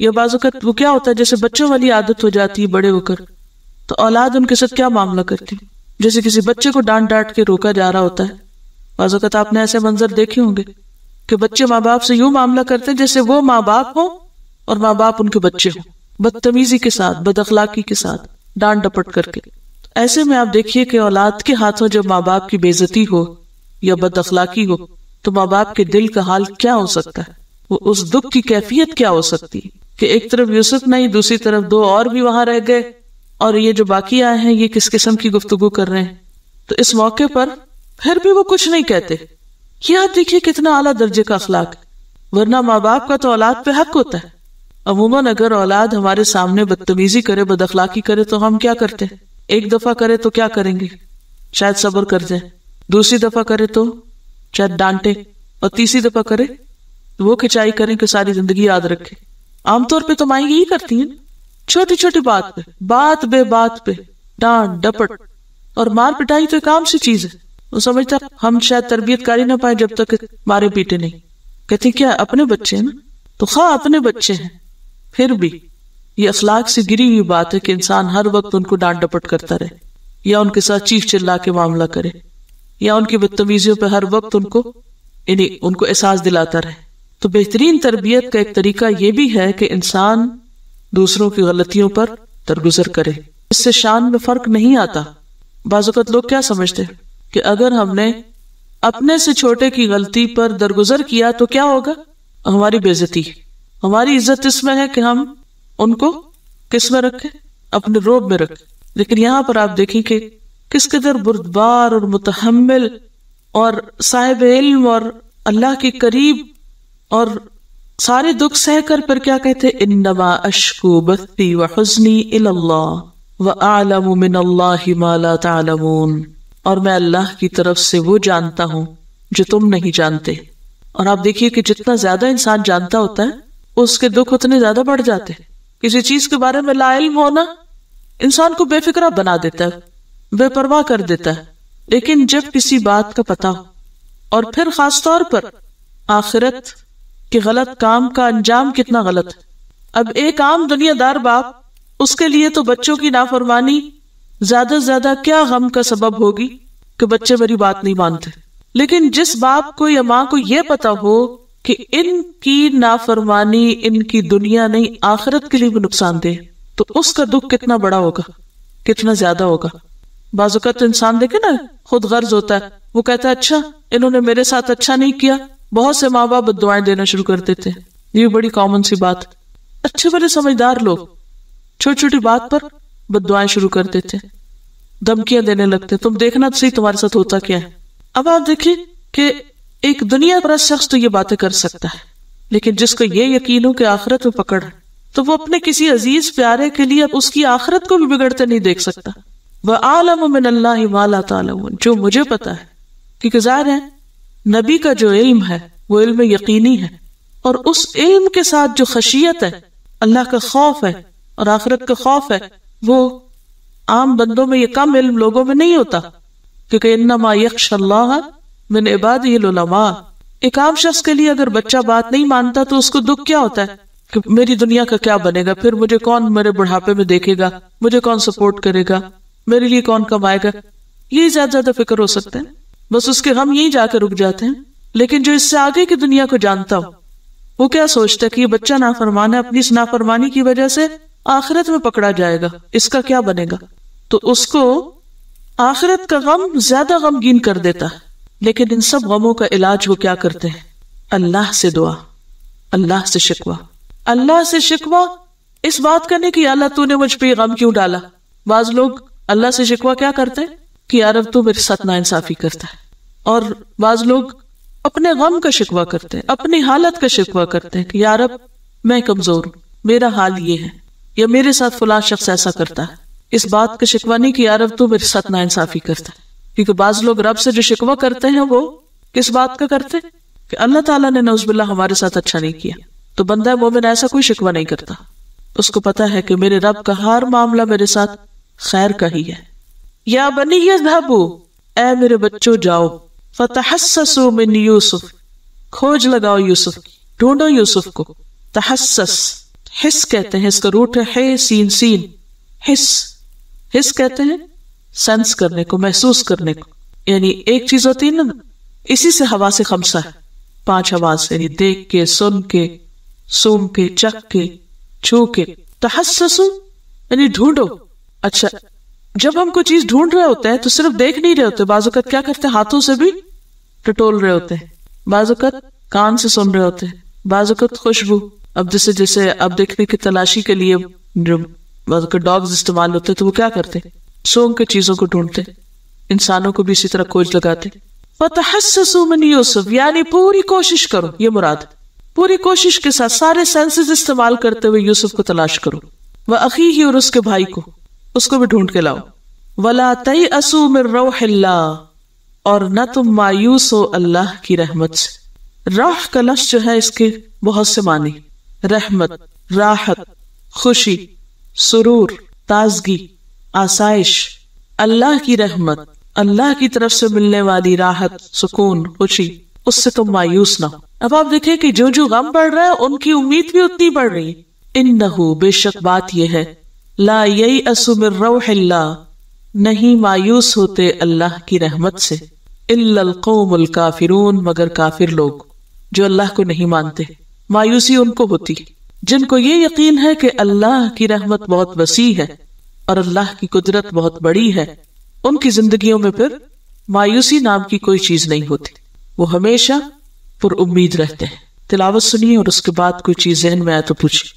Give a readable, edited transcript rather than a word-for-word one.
یا بعض اوقات وہ کیا ہوتا ہے جیسے بچوں والی عادت ہو جاتی ہے بڑے ہو کر، تو اولاد ان کے ساتھ کیا معاملہ کرتی، جیسے کسی بچے کو ڈانٹ ڈانٹ کے روکا جا رہا ہوتا ہے. بعض اوقات آپ نے ایسے منظر دیکھے ہوں گے کہ بچے ماں باپ سے یوں معاملہ کرتے ہیں جیسے وہ ماں باپ ہوں اور ماں باپ ان کے بچے ہوں، بدتمیزی کے ساتھ، بد اخلاقی کے ساتھ، ڈانٹ ڈپٹ کر کے. ایسے میں آپ دیکھیے کہ اولاد کے ہاتھوں جب ماں باپ کی بے عزتی ہو یا بد اخلاقی ہو تو ماں باپ کے دل کا حال کیا ہو سکتا ہے، وہ اس دکھ کی کیفیت کیا ہو سکتی ہے کہ ایک طرف یوسف نہیں، دوسری طرف دو اور بھی وہاں رہ گئے، اور یہ جو باقی آئے ہیں یہ کس قسم کی گفتگو کر رہے ہیں. تو اس موقع پر پھر بھی وہ کچھ نہیں کہتے. یہ آپ دیکھیے کتنا اعلیٰ درجے کا اخلاق ہے، ورنہ ماں باپ کا تو اولاد پہ حق ہوتا ہے. عموماً اگر اولاد ہمارے سامنے بدتمیزی کرے، بد اخلاقی کرے تو ہم کیا کرتے ہیں؟ ایک دفعہ کرے تو کیا کریں گے؟ شاید صبر کر جائیں، دوسری دفعہ کرے تو شاید ڈانٹے، اور تیسری دفعہ کرے وہ کھچائی کریں کہ ساری زندگی یاد رکھے. عام طور پہ تو مائیں یہی کرتی ہیں، چھوٹی چھوٹی بات پہ، بات بے بات پہ ڈانٹ ڈپٹ اور مار پٹائی تو ایک عام سی چیز ہے. وہ سمجھتا ہم شاید تربیت کاری نہ پائے جب تک مارے پیٹے نہیں. کہتے کیا اپنے بچے ہیں نا، تو خواہ اپنے بچے ہیں پھر بھی یہ اخلاق سے گری ہوئی بات ہے کہ انسان ہر وقت ان کو ڈانٹ ڈپٹ کرتا رہے، یا ان کے ساتھ چیخ چلا کے معاملہ کرے، یا ان کی بدتمیزیوں پہ ہر وقت ان کو احساس دلاتا رہے. تو بہترین تربیت کا ایک طریقہ یہ بھی ہے کہ انسان دوسروں کی غلطیوں پر درگزر کرے. اس سے شان میں فرق نہیں آتا. بعض اوقات لوگ کیا سمجھتے ہیں کہ اگر ہم نے اپنے سے چھوٹے کی غلطی پر درگزر کیا تو کیا ہوگا؟ ہماری بے عزتی. ہماری عزت اس میں ہے کہ ہم ان کو کس میں رکھیں؟ اپنے روب میں رکھیں. لیکن یہاں پر آپ دیکھیں کہ کس قدر بردبار اور متحمل اور صاحب علم اور اللہ کے قریب اور سارے دکھ سہ کر پھر کیا کہتے ہیں؟ انما اشکو بثی وحزنی الی اللہ واعلم من اللہ ما لا تعلمون. اور میں اللہ کی طرف سے وہ جانتا ہوں جو تم نہیں جانتے. اور آپ دیکھیے کہ جتنا زیادہ انسان جانتا ہوتا ہے اس کے دکھ اتنے زیادہ بڑھ جاتے ہیں. کسی چیز کے بارے میں لا علم ہونا انسان کو بے فکرہ بنا دیتا ہے، بے پرواہ کر دیتا ہے. لیکن جب کسی بات کا پتہ ہو، اور پھر خاص طور پر آخرت کہ غلط کام کا انجام کتنا غلط ہے. اب ایک عام دنیا دار باپ، اس کے لیے تو بچوں کی نافرمانی زیادہ سے زیادہ کیا غم کا سبب ہوگی کہ بچے میری بات نہیں مانتے. لیکن جس باپ کو یا ماں کو یہ پتا ہو کہ ان کی نافرمانی ان کی دنیا نہیں آخرت کے لیے بھی نقصان دہ، تو اس کا دکھ کتنا بڑا ہوگا، کتنا زیادہ ہوگا. بعض اوقات انسان دیکھے نا خود غرض ہوتا ہے، وہ کہتا ہے اچھا انہوں نے میرے ساتھ اچھا نہیں کیا. بہت سے ماں باپ بددعائیں دینا شروع کر دیتے ہیں. یہ بڑی کامن سی بات. اچھے بڑے سمجھدار لوگ چھوٹی چھوٹی بات پر بددعائیں شروع کر دیتے، دھمکیاں دینے لگتے. تم دیکھنا تو صحیح تمہارے ساتھ ہوتا کیا ہے. اب آپ دیکھیں کہ ایک دنیا پرست شخص تو یہ باتیں کر سکتا ہے، لیکن جس کو یہ یقین ہو کہ آخرت میں پکڑ ہے تو وہ اپنے کسی عزیز پیارے کے لیے اب اس کی آخرت کو بھی بگڑتے نہیں دیکھ سکتا. وَأَعْلَمُ مِنَ اللَّهِ مَا لَا تَعْلَمُونَ. جو مجھے پتا ہے، کیونکہ ظاہر ہے نبی کا جو علم ہے وہ علم یقینی ہے، اور اس علم کے ساتھ جو خشیت ہے، اللہ کا خوف ہے اور آخرت کا خوف ہے، وہ عام بندوں میں، یہ کم علم لوگوں میں نہیں ہوتا. کیونکہ انما یخشی اللہ من عبادہ العلماء. ایک عام شخص کے لیے اگر بچہ بات نہیں مانتا تو اس کو دکھ کیا ہوتا ہے کہ میری دنیا کا کیا بنے گا، پھر مجھے کون میرے بڑھاپے میں دیکھے گا، مجھے کون سپورٹ کرے گا، میرے لیے کون کمائے گا. یہی زیادہ فکر ہو سکتے ہیں. بس اس کے غم یہی جا کے رک جاتے ہیں. لیکن جو اس سے آگے کی دنیا کو جانتا ہو وہ کیا سوچتا ہے کہ یہ بچہ نافرمان ہے، اپنی اس نافرمانی کی وجہ سے آخرت میں پکڑا جائے گا، اس کا کیا بنے گا. تو اس کو آخرت کا غم زیادہ غمگین کر دیتا ہے. لیکن ان سب غموں کا علاج وہ کیا کرتے ہیں؟ اللہ سے دعا، اللہ سے شکوہ. اللہ سے شکوہ اس بات کا نہیں کہ اللہ تو نے مجھ پہ یہ غم کیوں ڈالا. بعض لوگ اللہ سے شکوہ کیا کرتے ہیں کہ یا رب تو میرے ساتھ ناانصافی کرتا ہے. اور بعض لوگ اپنے غم کا شکوہ کرتے ہیں، اپنی حالت کا شکوہ کرتے ہیں کہ یا رب میں کمزور ہوں، میرا حال یہ ہے، یا میرے ساتھ فلاں شخص ایسا کرتا ہے. اس بات کا شکوہ نہیں کہ یا رب تو میرے ساتھ ناانصافی کرتا ہے. کیونکہ بعض لوگ رب سے جو شکوہ کرتے ہیں وہ کس بات کا کرتے ہیں کہ اللہ تعالیٰ نے نعوذ باللہ ہمارے ساتھ اچھا نہیں کیا. تو بندہ مومن ایسا کوئی شکوہ نہیں کرتا. اس کو پتا ہے کہ میرے رب کا ہر معاملہ میرے ساتھ خیر کا ہی ہے. یا بنی اذهبوا، اے میرے بچوں جاؤ، فتحسسوا من یوسف، کھوج لگاؤ یوسف کی، ڈھونڈو یوسف کو. تحسس حس کہتے ہیں، اس کا روٹ ہے ہے سین سین، حس. حس کہتے ہیں سینس کرنے کو، محسوس کرنے کو. یعنی ایک چیز ہوتی ہے نا، اسی سے حواس خمسہ ہے، 5 حواس، یعنی دیکھ کے، سن کے، سونگ کے، چکھ کے، چھو کے. تحسسو یعنی ڈھونڈو. اچھا جب ہم کوئی چیز ڈھونڈ رہے ہوتے ہیں تو صرف دیکھ نہیں رہے ہوتے، بعض اوقات کیا کرتے ہیں، ہاتھوں سے بھی ٹٹول رہے ہوتے ہیں، بعض اوقات کان سے سن رہے ہوتے ہیں، بعض اوقات خوشبو. اب جیسے اب دیکھنے کی تلاشی کے لیے جو بعض اوقات ڈاگز استعمال ہوتے ہیں تو وہ کیا کرتے ہیں، سونگ کے چیزوں کو ڈھونڈتے. انسانوں کو بھی اسی طرح کھوج لگاتے. فَتَحَسَّسُوا مِن یوسف، یعنی پوری کوشش کرو، یہ مراد پوری کوشش کے ساتھ سارے سینسز استعمال کرتے ہوئے یوسف کو تلاش کرو. وَأَخِيهِ، اور اس کے بھائی کو، اس کو بھی ڈھونڈ کے لاؤ. وَلَا تَيْأَسُوا مِن رَوْحِ اللَّهِ، اور نہ تم مایوس ہو اللہ کی رحمت سے. روح کا لفظ جو ہے اس کے بہت سے معنی، رحمت، راحت، خوشی، سرور، تازگی، آسائش. اللہ کی رحمت، اللہ کی طرف سے ملنے والی راحت، سکون، خوشی، اس سے تم مایوس نہ ہو. اب آپ دیکھیں کہ جو غم بڑھ رہا ہے ان کی امید بھی اتنی بڑھ رہی ہے. انہو، بے شک بات یہ ہے، لا ییأس من روح اللہ، نہیں مایوس ہوتے اللہ کی رحمت سے، الا القوم الکافرون، مگر کافر لوگ جو اللہ کو نہیں مانتے. مایوسی ان کو ہوتی جن کو یہ یقین ہے کہ اللہ کی رحمت بہت وسیع ہے اور اللہ کی قدرت بہت بڑی ہے. ان کی زندگیوں میں پھر مایوسی نام کی کوئی چیز نہیں ہوتی، وہ ہمیشہ پر امید رہتے ہیں. تلاوت سنیے اور اس کے بعد کوئی چیز ذہن میں آئے تو پوچھیں.